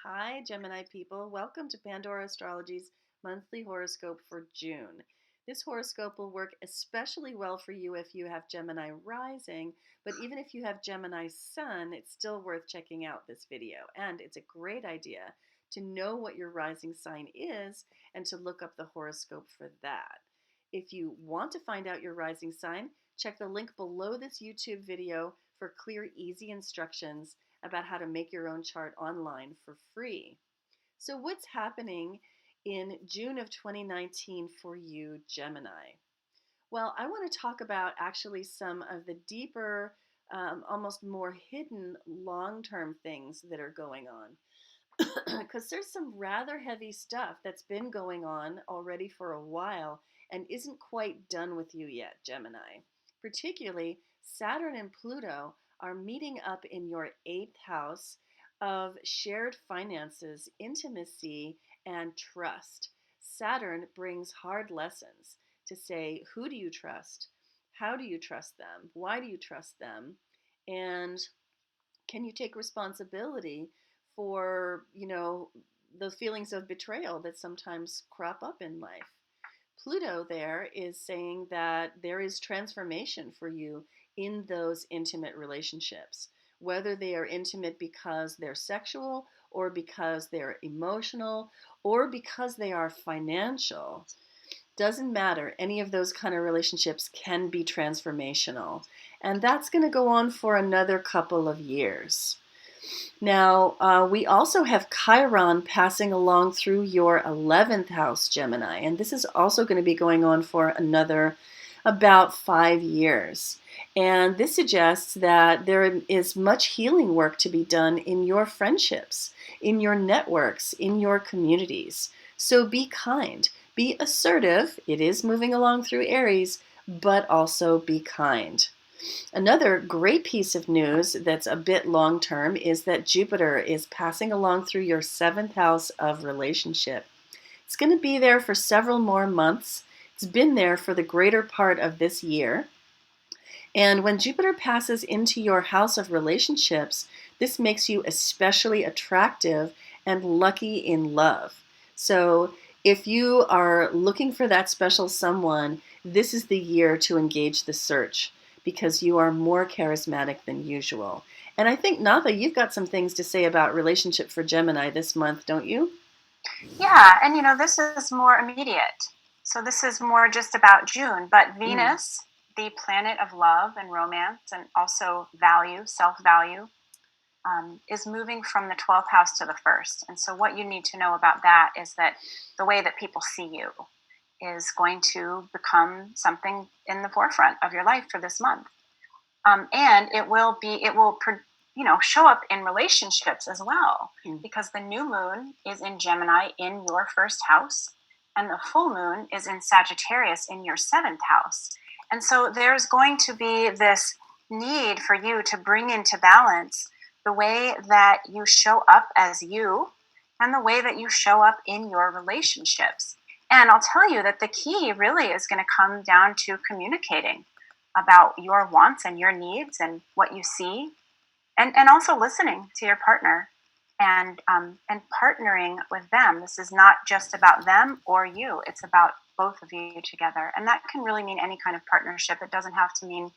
Hi, Gemini people. Welcome to Pandora Astrology's monthly horoscope for June. This horoscope will work especially well for you if you have Gemini rising, but even if you have Gemini sun, it's still worth checking out this video. And it's a great idea to know what your rising sign is and to look up the horoscope for that. If you want to find out your rising sign, check the link below this YouTube video for clear, easy instructions about how to make your own chart online for free. So what's happening in June of 2019 for you, Gemini? Well, I want to talk about actually some of the deeper, almost more hidden long-term things that are going on. Because there's some rather heavy stuff that's been going on already for a while and isn't quite done with you yet, Gemini. Particularly, Saturn and Pluto are meeting up in your eighth house of shared finances, intimacy, and trust. Saturn brings hard lessons to say, who do you trust? How do you trust them? Why do you trust them? And can you take responsibility for, the feelings of betrayal that sometimes crop up in life? Pluto there is saying that there is transformation for you in those intimate relationships, whether they are intimate because they're sexual or because they're emotional or because they are financial. Doesn't matter. Any of those kind of relationships can be transformational. And that's going to go on for another couple of years. Now, we also have Chiron passing along through your 11th house, Gemini, and this is also going to be going on for another about 5 years. And this suggests that there is much healing work to be done in your friendships, in your networks, in your communities. So be kind, be assertive. It is moving along through Aries, but also be kind. Another great piece of news that's a bit long term is that Jupiter is passing along through your 7th house of relationship. It's going to be there for several more months. It's been there for the greater part of this year. And when Jupiter passes into your house of relationships, this makes you especially attractive and lucky in love. So if you are looking for that special someone, this is the year to engage the search because you are more charismatic than usual. And I think, Natha, you've got some things to say about relationship for Gemini this month, don't you? Yeah, and this is more immediate. So this is more just about June, but Venus, the planet of love and romance and also value, self-value, is moving from the 12th house to the first. And so what you need to know about that is that the way that people see you is going to become something in the forefront of your life for this month. And it will show up in relationships as well, because the new moon is in Gemini in your first house, and the full moon is in Sagittarius in your 7th house. And so there's going to be this need for you to bring into balance the way that you show up as you and the way that you show up in your relationships. And I'll tell you that the key really is going to come down to communicating about your wants and your needs and what you see, and also listening to your partner and partnering with them. This is not just about them or you. It's about both of you together. And that can really mean any kind of partnership. It doesn't have to mean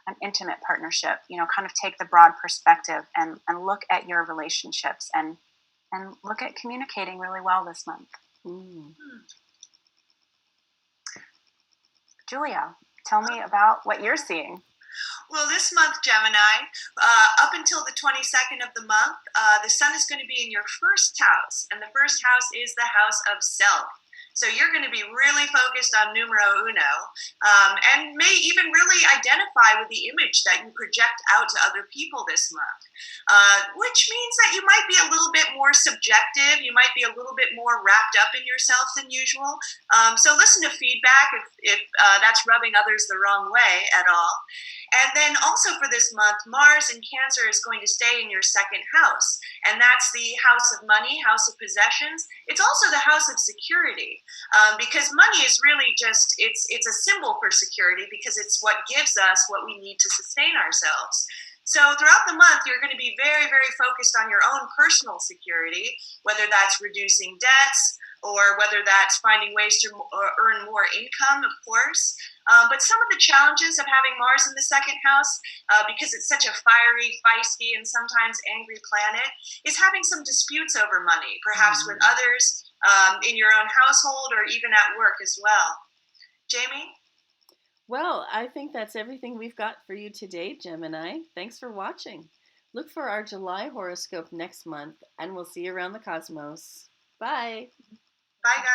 an intimate partnership. Kind of take the broad perspective and look at your relationships and look at communicating really well this month. Julia, tell me about what you're seeing. Well, this month, Gemini, up until the 22nd of the month, the sun is going to be in your first house, and the first house is the house of self. So you're going to be really focused on numero uno, and may even really identify with the image that you project out to other people this month, which means that you might be a little bit more subjective. You might be a little bit more wrapped up in yourself than usual. So listen to feedback if that's rubbing others the wrong way at all. And then also for this month, Mars in Cancer is going to stay in your 2nd house. And that's the house of money, house of possessions. It's also the house of security, because money is really just, it's a symbol for security because it's what gives us what we need to sustain ourselves. So throughout the month, you're going to be very, very focused on your own personal security, whether that's reducing debts or whether that's finding ways to earn more income, of course. But some of the challenges of having Mars in the second house, because it's such a fiery, feisty, and sometimes angry planet, is having some disputes over money, perhaps with others in your own household or even at work as well. Jamie? Well, I think that's everything we've got for you today, Gemini. Thanks for watching. Look for our July horoscope next month, and we'll see you around the cosmos. Bye. Bye, guys.